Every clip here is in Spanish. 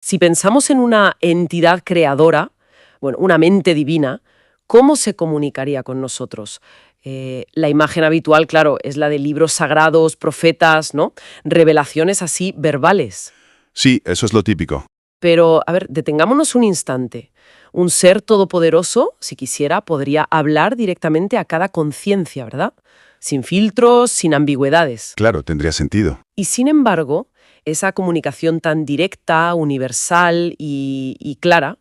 Si pensamos en una entidad creadora, bueno, una mente divina, ¿cómo se comunicaría con nosotros? La imagen habitual, claro, es la de libros sagrados, profetas, ¿no? Revelaciones así verbales. Sí, eso es lo típico. Pero, a ver, detengámonos un instante. Un ser todopoderoso, si quisiera, podría hablar directamente a cada conciencia, ¿verdad? Sin filtros, sin ambigüedades. Claro, tendría sentido. Y sin embargo, esa comunicación tan directa, universal y clara,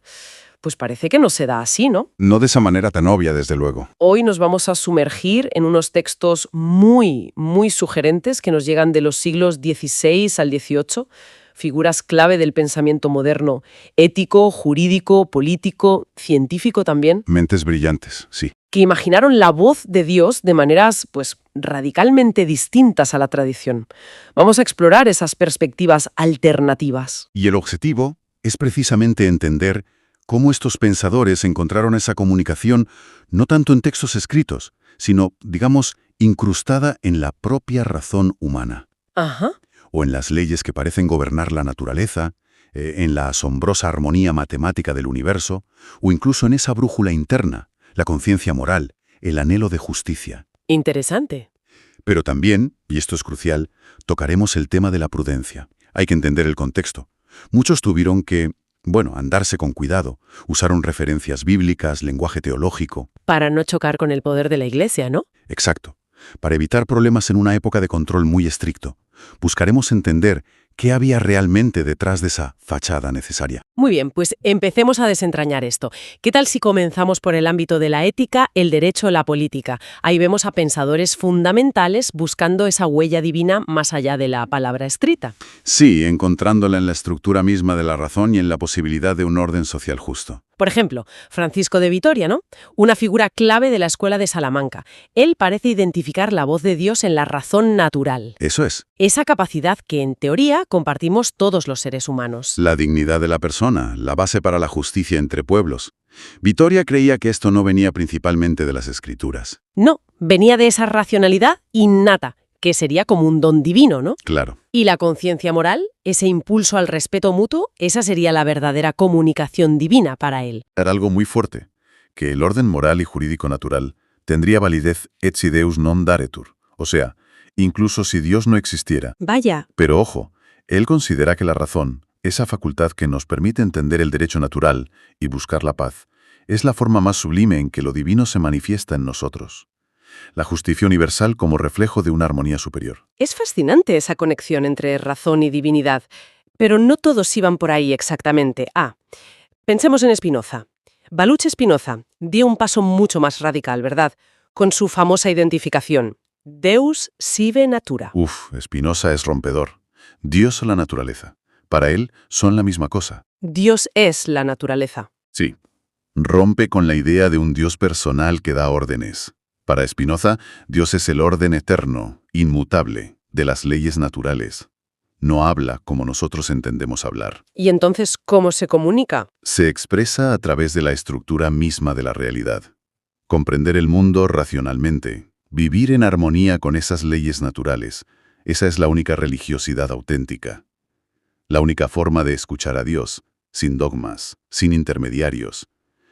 pues parece que no se da así, ¿no? No de esa manera tan obvia, desde luego. Hoy nos vamos a sumergir en unos textos muy, muy sugerentes que nos llegan de los siglos XVI al XVIII, figuras clave del pensamiento moderno, ético, jurídico, político, científico también, Mentes brillantes, sí. que imaginaron la voz de Dios de maneras, pues, radicalmente distintas a la tradición. Vamos a explorar esas perspectivas alternativas. Y el objetivo es precisamente entender cómo estos pensadores encontraron esa comunicación no tanto en textos escritos, sino, digamos, incrustada en la propia razón humana, Ajá. o en las leyes que parecen gobernar la naturaleza, en la asombrosa armonía matemática del universo, o incluso en esa brújula interna, la conciencia moral, el anhelo de justicia. Interesante. Pero también, y esto es crucial, tocaremos el tema de la prudencia. Hay que entender el contexto. Muchos tuvieron que, andarse con cuidado, usaron referencias bíblicas, lenguaje teológico. Para no chocar con el poder de la Iglesia, ¿no? Exacto. Para evitar problemas en una época de control muy estricto, buscaremos entender qué había realmente detrás de esa fachada necesaria. Muy bien, pues empecemos a desentrañar esto. ¿Qué tal si comenzamos por el ámbito de la ética, el derecho, la política? Ahí vemos a pensadores fundamentales buscando esa huella divina más allá de la palabra escrita. Sí, encontrándola en la estructura misma de la razón y en la posibilidad de un orden social justo. Por ejemplo, Francisco de Vitoria, ¿no? Una figura clave de la escuela de Salamanca. Él parece identificar la voz de Dios en la razón natural. Eso es. Esa capacidad que, en teoría, compartimos todos los seres humanos. La dignidad de la persona, la base para la justicia entre pueblos. Vitoria creía que esto no venía principalmente de las escrituras. No, venía de esa racionalidad innata, que sería como un don divino, ¿no? Claro. Y la conciencia moral, ese impulso al respeto mutuo, esa sería la verdadera comunicación divina para él. Era algo muy fuerte, que el orden moral y jurídico natural tendría validez et si Deus non daretur, o sea, incluso si Dios no existiera. Vaya. Pero ojo, él considera que la razón, esa facultad que nos permite entender el derecho natural y buscar la paz, es la forma más sublime en que lo divino se manifiesta en nosotros. La justicia universal como reflejo de una armonía superior. Es fascinante esa conexión entre razón y divinidad, pero no todos iban por ahí exactamente. Pensemos en Spinoza. Baruch Spinoza dio un paso mucho más radical, ¿verdad? Con su famosa identificación. Deus sive natura. Spinoza es rompedor. Dios o la naturaleza. Para él son la misma cosa. Dios es la naturaleza. Sí. Rompe con la idea de un Dios personal que da órdenes. Para Spinoza, Dios es el orden eterno, inmutable, de las leyes naturales. No habla como nosotros entendemos hablar. ¿Y entonces cómo se comunica? Se expresa a través de la estructura misma de la realidad. Comprender el mundo racionalmente, vivir en armonía con esas leyes naturales, esa es la única religiosidad auténtica. La única forma de escuchar a Dios, sin dogmas, sin intermediarios.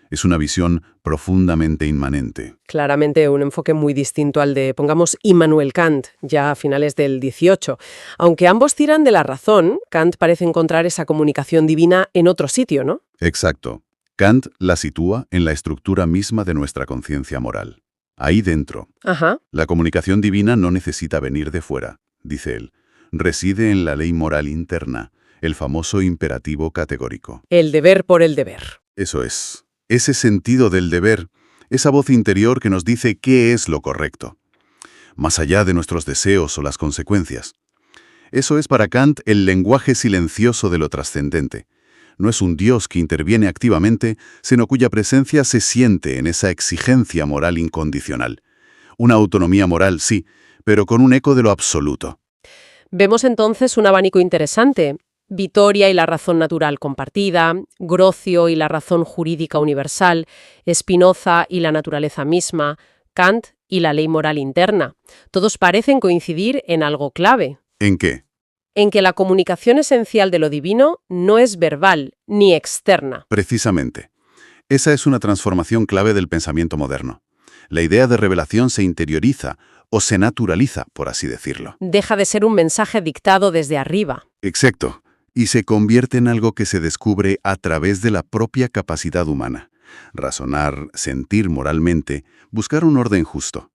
Es una visión profundamente inmanente. Claramente un enfoque muy distinto al de, pongamos, Immanuel Kant, ya a finales del XVIII. Aunque ambos tiran de la razón, Kant parece encontrar esa comunicación divina en otro sitio, ¿no? Exacto. Kant la sitúa en la estructura misma de nuestra conciencia moral. Ahí dentro. Ajá. La comunicación divina no necesita venir de fuera, dice él. Reside en la ley moral interna, el famoso imperativo categórico. El deber por el deber. Eso es. Ese sentido del deber, esa voz interior que nos dice qué es lo correcto, más allá de nuestros deseos o las consecuencias. Eso es para Kant el lenguaje silencioso de lo trascendente. No es un Dios que interviene activamente, sino cuya presencia se siente en esa exigencia moral incondicional. Una autonomía moral, sí, pero con un eco de lo absoluto. Vemos entonces un abanico interesante. Vitoria y la razón natural compartida, Grocio y la razón jurídica universal, Spinoza y la naturaleza misma, Kant y la ley moral interna. Todos parecen coincidir en algo clave. ¿En qué? en que la comunicación esencial de lo divino no es verbal ni externa. Precisamente. Esa es una transformación clave del pensamiento moderno. La idea de revelación se interioriza o se naturaliza, por así decirlo. Deja de ser un mensaje dictado desde arriba. Exacto. Y se convierte en algo que se descubre a través de la propia capacidad humana. Razonar, sentir moralmente, buscar un orden justo.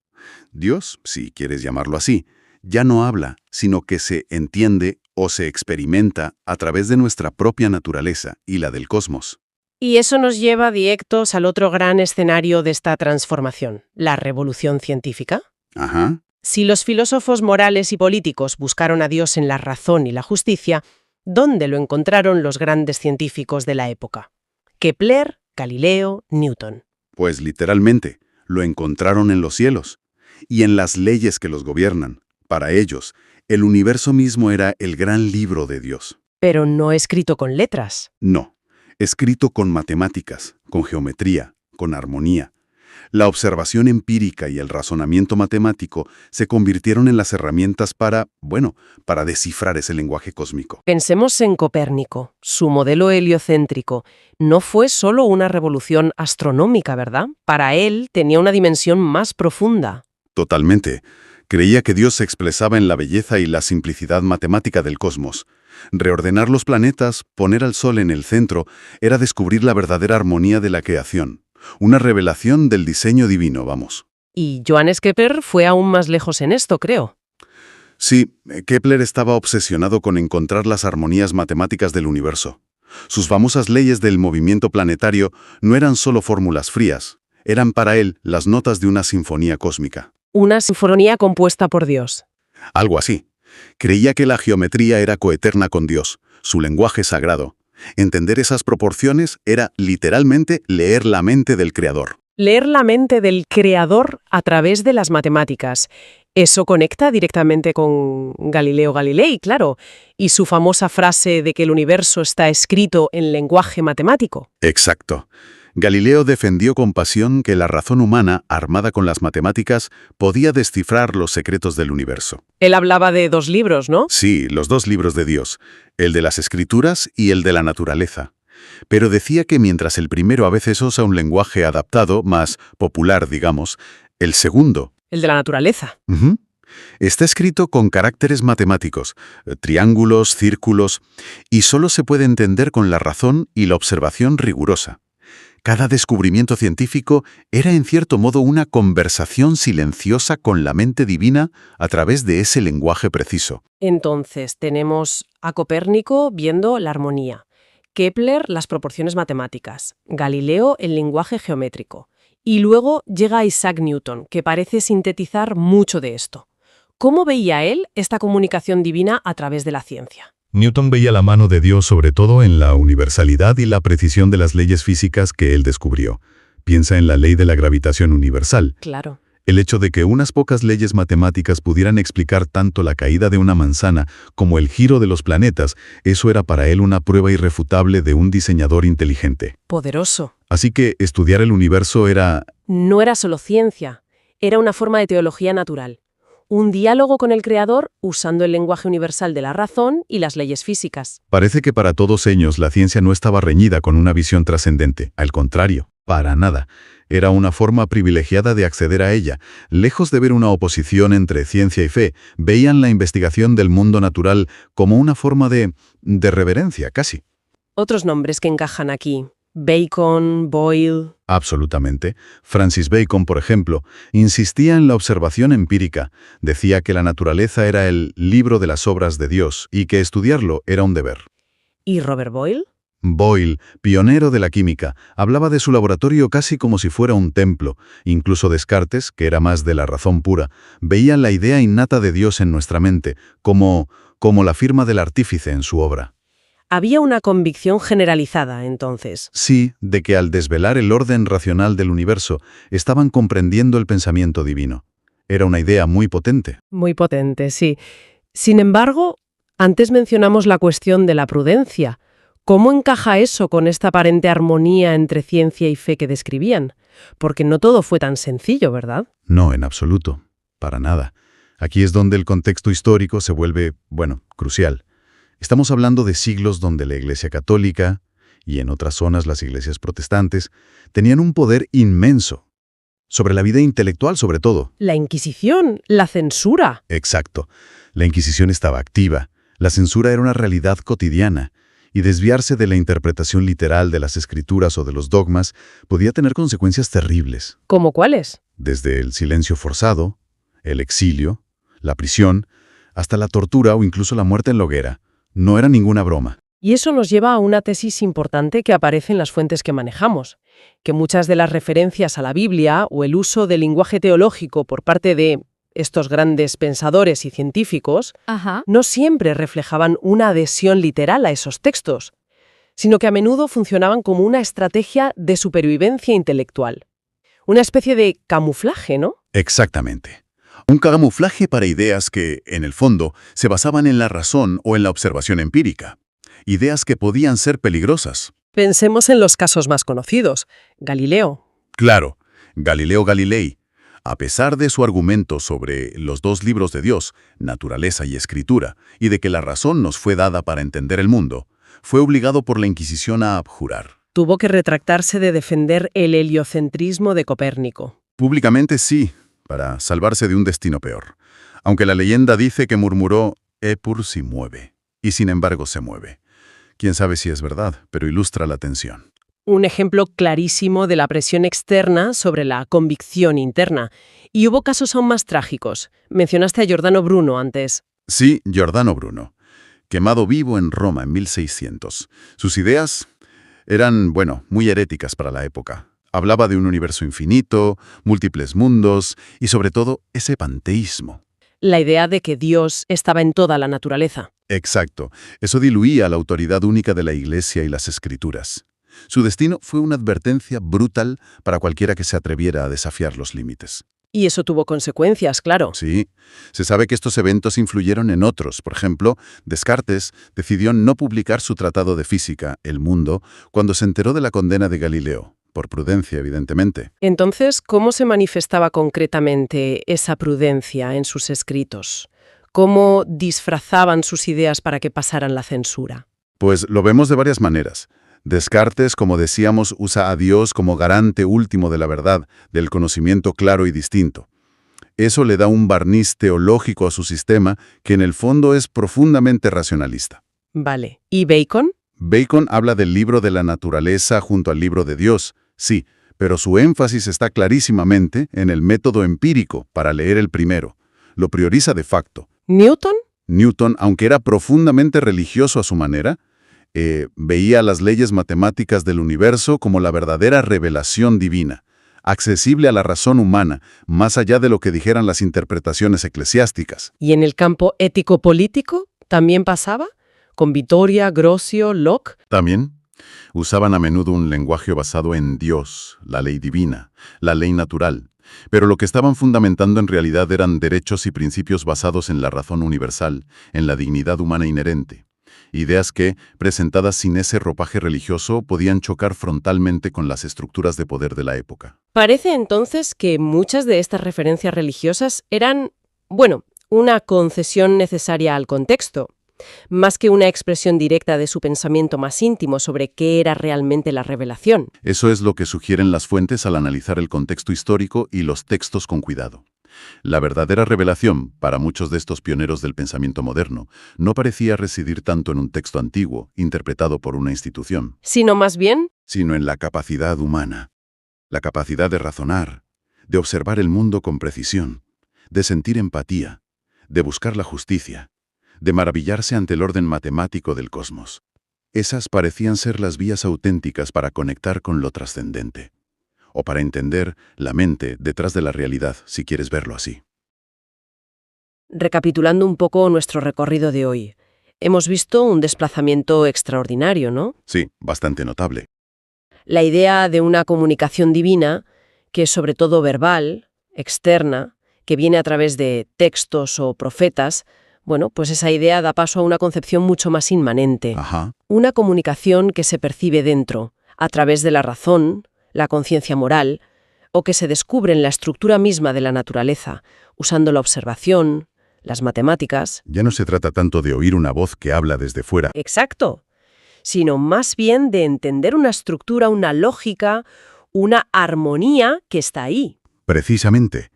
Dios, si quieres llamarlo así, ya no habla, sino que se entiende o se experimenta a través de nuestra propia naturaleza y la del cosmos. Y eso nos lleva directos al otro gran escenario de esta transformación, la revolución científica. Ajá. Si los filósofos morales y políticos buscaron a Dios en la razón y la justicia, ¿dónde lo encontraron los grandes científicos de la época? Kepler, Galileo, Newton. Pues literalmente, lo encontraron en los cielos y en las leyes que los gobiernan. Para ellos, el universo mismo era el gran libro de Dios. Pero no escrito con letras. No, escrito con matemáticas, con geometría, con armonía. La observación empírica y el razonamiento matemático se convirtieron en las herramientas para descifrar ese lenguaje cósmico. Pensemos en Copérnico. Su modelo heliocéntrico no fue solo una revolución astronómica, ¿verdad? Para él tenía una dimensión más profunda. Totalmente. Creía que Dios se expresaba en la belleza y la simplicidad matemática del cosmos. Reordenar los planetas, poner al Sol en el centro, era descubrir la verdadera armonía de la creación. Una revelación del diseño divino, vamos. Y Johannes Kepler fue aún más lejos en esto, creo. Sí, Kepler estaba obsesionado con encontrar las armonías matemáticas del universo. Sus famosas leyes del movimiento planetario no eran solo fórmulas frías, eran para él las notas de una sinfonía cósmica. Una sinfonía compuesta por Dios. Algo así. Creía que la geometría era coeterna con Dios, su lenguaje sagrado. Entender esas proporciones era literalmente leer la mente del Creador. Leer la mente del Creador a través de las matemáticas. Eso conecta directamente con Galileo Galilei, claro, y su famosa frase de que el universo está escrito en lenguaje matemático. Exacto. Galileo defendió con pasión que la razón humana, armada con las matemáticas, podía descifrar los secretos del universo. Él hablaba de dos libros, ¿no? Sí, los dos libros de Dios, el de las Escrituras y el de la naturaleza. Pero decía que mientras el primero a veces usa un lenguaje adaptado, más popular, digamos, el segundo, El de la naturaleza. está escrito con caracteres matemáticos, triángulos, círculos, y solo se puede entender con la razón y la observación rigurosa. Cada descubrimiento científico era en cierto modo una conversación silenciosa con la mente divina a través de ese lenguaje preciso. Entonces, tenemos a Copérnico viendo la armonía, Kepler las proporciones matemáticas, Galileo el lenguaje geométrico, y luego llega Isaac Newton, que parece sintetizar mucho de esto. ¿Cómo veía él esta comunicación divina a través de la ciencia? Newton veía la mano de Dios sobre todo en la universalidad y la precisión de las leyes físicas que él descubrió. Piensa en la ley de la gravitación universal. Claro. El hecho de que unas pocas leyes matemáticas pudieran explicar tanto la caída de una manzana como el giro de los planetas, eso era para él una prueba irrefutable de un diseñador inteligente. Poderoso. Así que estudiar el universo era... No era solo ciencia, era una forma de teología natural. Un diálogo con el Creador usando el lenguaje universal de la razón y las leyes físicas. Parece que para todos ellos la ciencia no estaba reñida con una visión trascendente. Al contrario, para nada. Era una forma privilegiada de acceder a ella. Lejos de ver una oposición entre ciencia y fe, veían la investigación del mundo natural como una forma de reverencia, casi. Otros nombres que encajan aquí. Bacon, Boyle... Absolutamente. Francis Bacon, por ejemplo, insistía en la observación empírica. Decía que la naturaleza era el libro de las obras de Dios y que estudiarlo era un deber. ¿Y Robert Boyle? Boyle, pionero de la química, hablaba de su laboratorio casi como si fuera un templo. Incluso Descartes, que era más de la razón pura, veía la idea innata de Dios en nuestra mente, como la firma del artífice en su obra. Había una convicción generalizada, entonces. Sí, de que al desvelar el orden racional del universo, estaban comprendiendo el pensamiento divino. Era una idea muy potente. Muy potente, sí. Sin embargo, antes mencionamos la cuestión de la prudencia. ¿Cómo encaja eso con esta aparente armonía entre ciencia y fe que describían? Porque no todo fue tan sencillo, ¿verdad? No, en absoluto. Para nada. Aquí es donde el contexto histórico se vuelve, crucial. Estamos hablando de siglos donde la Iglesia católica, y en otras zonas las iglesias protestantes, tenían un poder inmenso. Sobre la vida intelectual, sobre todo. La Inquisición, la censura. Exacto. La Inquisición estaba activa. La censura era una realidad cotidiana. Y desviarse de la interpretación literal de las escrituras o de los dogmas podía tener consecuencias terribles. ¿Cómo cuáles? Desde el silencio forzado, el exilio, la prisión, hasta la tortura o incluso la muerte en la hoguera. No era ninguna broma. Y eso nos lleva a una tesis importante que aparece en las fuentes que manejamos, que muchas de las referencias a la Biblia o el uso del lenguaje teológico por parte de estos grandes pensadores y científicos no siempre reflejaban una adhesión literal a esos textos, sino que a menudo funcionaban como una estrategia de supervivencia intelectual. Una especie de camuflaje, ¿no? Exactamente. Un camuflaje para ideas que, en el fondo, se basaban en la razón o en la observación empírica. Ideas que podían ser peligrosas. Pensemos en los casos más conocidos. Galileo. Claro, Galileo Galilei, a pesar de su argumento sobre los dos libros de Dios, naturaleza y escritura, y de que la razón nos fue dada para entender el mundo, fue obligado por la Inquisición a abjurar. Tuvo que retractarse de defender el heliocentrismo de Copérnico. Públicamente sí, para salvarse de un destino peor. Aunque la leyenda dice que murmuró «Epur si mueve», y sin embargo se mueve. Quién sabe si es verdad, pero ilustra la tensión. Un ejemplo clarísimo de la presión externa sobre la convicción interna. Y hubo casos aún más trágicos. Mencionaste a Giordano Bruno antes. Sí, Giordano Bruno. Quemado vivo en Roma en 1600. Sus ideas eran, muy heréticas para la época. Hablaba de un universo infinito, múltiples mundos y sobre todo ese panteísmo. La idea de que Dios estaba en toda la naturaleza. Exacto. Eso diluía la autoridad única de la Iglesia y las Escrituras. Su destino fue una advertencia brutal para cualquiera que se atreviera a desafiar los límites. Y eso tuvo consecuencias, claro. Sí, se sabe que estos eventos influyeron en otros. Por ejemplo, Descartes decidió no publicar su tratado de física, El Mundo, cuando se enteró de la condena de Galileo. Por prudencia, evidentemente. Entonces, ¿cómo se manifestaba concretamente esa prudencia en sus escritos? ¿Cómo disfrazaban sus ideas para que pasaran la censura? Pues lo vemos de varias maneras. Descartes, como decíamos, usa a Dios como garante último de la verdad, del conocimiento claro y distinto. Eso le da un barniz teológico a su sistema que en el fondo es profundamente racionalista. Vale. ¿Y Bacon? Bacon habla del libro de la naturaleza junto al libro de Dios, sí, pero su énfasis está clarísimamente en el método empírico para leer el primero. Lo prioriza de facto. ¿Newton? Newton, aunque era profundamente religioso a su manera, veía las leyes matemáticas del universo como la verdadera revelación divina, accesible a la razón humana, más allá de lo que dijeran las interpretaciones eclesiásticas. ¿Y en el campo ético-político también pasaba? ¿Con Vittoria, Grocio, Locke? También usaban a menudo un lenguaje basado en Dios, la ley divina, la ley natural, pero lo que estaban fundamentando en realidad eran derechos y principios basados en la razón universal, en la dignidad humana inherente. Ideas que, presentadas sin ese ropaje religioso, podían chocar frontalmente con las estructuras de poder de la época. Parece entonces que muchas de estas referencias religiosas eran, una concesión necesaria al contexto, más que una expresión directa de su pensamiento más íntimo sobre qué era realmente la revelación. Eso es lo que sugieren las fuentes al analizar el contexto histórico y los textos con cuidado. La verdadera revelación, para muchos de estos pioneros del pensamiento moderno, no parecía residir tanto en un texto antiguo, interpretado por una institución, Sino más bien, sino en la capacidad humana, la capacidad de razonar, de observar el mundo con precisión, de sentir empatía, de buscar la justicia, de maravillarse ante el orden matemático del cosmos. Esas parecían ser las vías auténticas para conectar con lo trascendente, o para entender la mente detrás de la realidad, si quieres verlo así. recapitulando un poco nuestro recorrido de hoy, hemos visto un desplazamiento extraordinario, ¿no? Sí, bastante notable. La idea de una comunicación divina, que es sobre todo verbal, externa, que viene a través de textos o profetas, pues esa idea da paso a una concepción mucho más inmanente. Ajá. Una comunicación que se percibe dentro, a través de la razón, la conciencia moral, o que se descubre en la estructura misma de la naturaleza, usando la observación, las matemáticas. Ya no se trata tanto de oír una voz que habla desde fuera. Exacto. Sino más bien de entender una estructura, una lógica, una armonía que está ahí. Precisamente.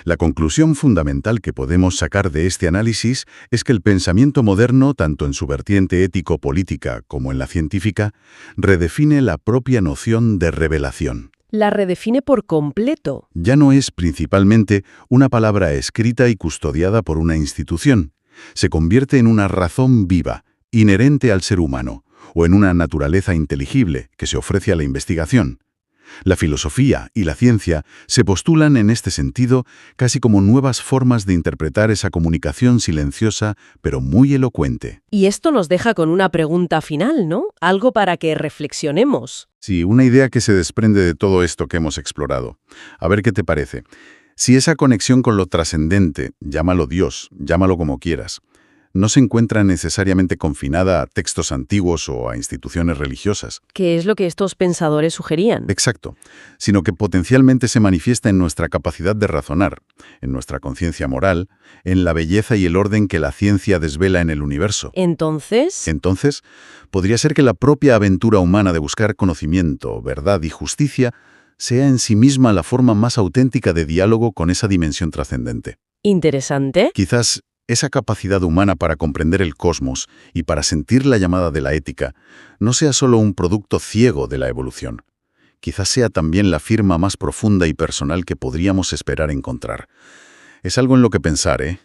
La conclusión fundamental que podemos sacar de este análisis es que el pensamiento moderno, tanto en su vertiente ético-política como en la científica, redefine la propia noción de revelación. La redefine por completo. Ya no es principalmente una palabra escrita y custodiada por una institución. Se convierte en una razón viva, inherente al ser humano, o en una naturaleza inteligible que se ofrece a la investigación. La filosofía y la ciencia se postulan en este sentido casi como nuevas formas de interpretar esa comunicación silenciosa pero muy elocuente. Y esto nos deja con una pregunta final, ¿no? Algo para que reflexionemos. Sí, una idea que se desprende de todo esto que hemos explorado. A ver qué te parece. Si esa conexión con lo trascendente, llámalo Dios, llámalo como quieras, no se encuentra necesariamente confinada a textos antiguos o a instituciones religiosas. ¿Qué es lo que estos pensadores sugerían? Exacto, sino que potencialmente se manifiesta en nuestra capacidad de razonar, en nuestra conciencia moral, en la belleza y el orden que la ciencia desvela en el universo. Entonces, Podría ser que la propia aventura humana de buscar conocimiento, verdad y justicia sea en sí misma la forma más auténtica de diálogo con esa dimensión trascendente. interesante. Quizás esa capacidad humana para comprender el cosmos y para sentir la llamada de la ética no sea solo un producto ciego de la evolución. Quizás sea también la firma más profunda y personal que podríamos esperar encontrar. Es algo en lo que pensar, ¿eh?